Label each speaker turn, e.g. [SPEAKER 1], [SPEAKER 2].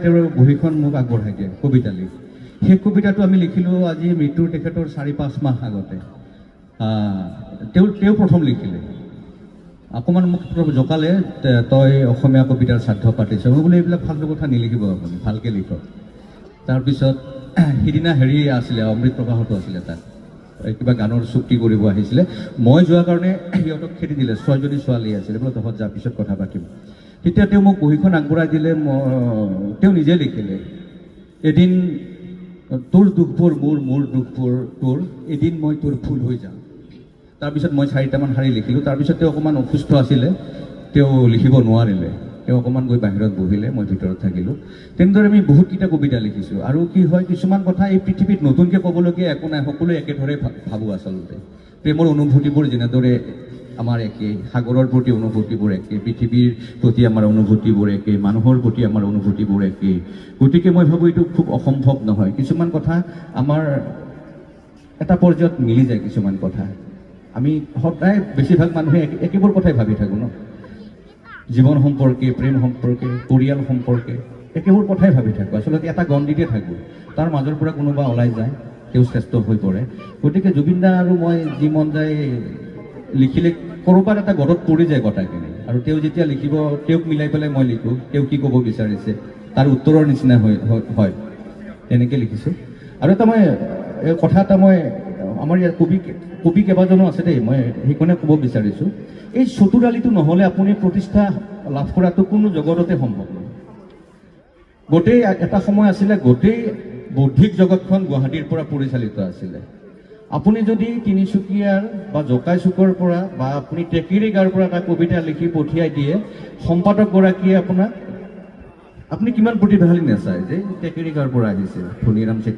[SPEAKER 1] তেওঁৰ বহীখন মোক আগবঢ়াই দিয়ে কবিতা লিখ। সেই কবিতাটো আমি লিখিলোঁ আজি মৃত্যুৰ তেখেতৰ 4-5 মাহ আগতে। তেওঁ প্ৰথম লিখিলে, অকণমান মোক জোকালে, তই অসমীয়া কবিতাৰ শ্ৰাদ্ধ পাতিছ। মই বোলো এইবিলাক ফাল্টু কথা নিলিখিব, আপুনি ভালকৈ লিখক। তাৰপিছত সিদিনা হেৰি আছিলে, অমৃত প্ৰবাহতো আছিলে, তাত কিবা গানৰ চুক্তি কৰিব আহিছিলে। মই যোৱাৰ কাৰণে সিহঁতক খেদি দিলে, 6জনী ছোৱালী আছিলে, বোলে তহঁত যা, পিছত কথা পাতিম। তেতিয়া তেওঁ মোক বহীখন আগবঢ়াই দিলে, তেওঁ নিজে লিখিলে, এদিন তোৰ দুখবোৰ মোৰ, মোৰ দুখবোৰ তোৰ, এদিন মই তোৰ ফুল হৈ যাম। তাৰপিছত মই 4টামান শাৰী লিখিলোঁ। তাৰপিছত তেওঁ অকণমান অসুস্থ আছিলে, তেওঁ লিখিব নোৱাৰিলে, তেওঁ অকণমান গৈ বাহিৰত বহিলে, মই ভিতৰত থাকিলোঁ। তেনেদৰে আমি বহুতকেইটা কবিতা লিখিছোঁ। আৰু কি হয়, কিছুমান কথা এই পৃথিৱীত নতুনকৈ ক'বলগীয়া একো নাই, সকলোৱে একেধৰণে ভাবোঁ। আচলতে প্ৰেমৰ অনুভূতিবোৰ যেনেদৰে আমাৰ একে, সাগৰৰ প্ৰতি অনুভূতিবোৰ একে, পৃথিৱীৰ প্ৰতি আমাৰ অনুভূতিবোৰ একে, মানুহৰ প্ৰতি আমাৰ অনুভূতিবোৰ একে। গতিকে মই ভাবোঁ এইটো খুব অসম্ভৱ নহয়। কিছুমান কথা আমাৰ এটা পৰ্যায়ত মিলি যায়। কিছুমান কথা আমি সদায় বেছিভাগ মানুহে একেবোৰ কথাই ভাবি থাকোঁ ন, জীৱন সম্পৰ্কে, প্ৰেম সম্পৰ্কে, পৰিয়াল সম্পৰ্কে একেবোৰ কথাই ভাবি থাকোঁ। আচলতে এটা গণ্ডিতে থাকোঁ, তাৰ মাজৰ পৰা কোনোবা ওলাই যায়, তেওঁ শ্ৰেষ্ঠ হৈ পৰে। গতিকে জুবিন দা আৰু মই যি মন যায় লিখিলে ক'ৰবাত এটা গডত পৰি যায় গোটাইখিনি। আৰু তেওঁ যেতিয়া লিখিব, তেওঁক মিলাই পেলাই মই লিখোঁ, তেওঁ কি ক'ব বিচাৰিছে তাৰ উত্তৰৰ নিচিনা হয়, তেনেকৈ লিখিছোঁ। আৰু এটা মই কথা এটা মই আমাৰ ইয়াৰ কবি কেইবাজনো আছে দেই, মই সেইখনে ক'ব বিচাৰিছোঁ, এই চতুৰালিটো নহ'লে আপুনি প্ৰতিষ্ঠা লাভ কৰাটো কোনো জগততে সম্ভৱ নহয়। গোটেই এটা সময় আছিলে, গোটেই বৌদ্ধিক জগতখন গুৱাহাটীৰ পৰা পৰিচালিত আছিলে। আপুনি যদি তিনিচুকীয়াৰ বা জকাইচুকৰ পৰা বা আপুনি টেকেৰিগাঁৱৰ পৰা এটা কবিতা লিখি পঠিয়াই দিয়ে, সম্পাদকগৰাকীয়ে আপুনি কিমান প্ৰতিভাশালী নাচায় যে টেকেৰিগাঁৱৰ পৰা আহিছে ধনীৰাম চেত্ৰী।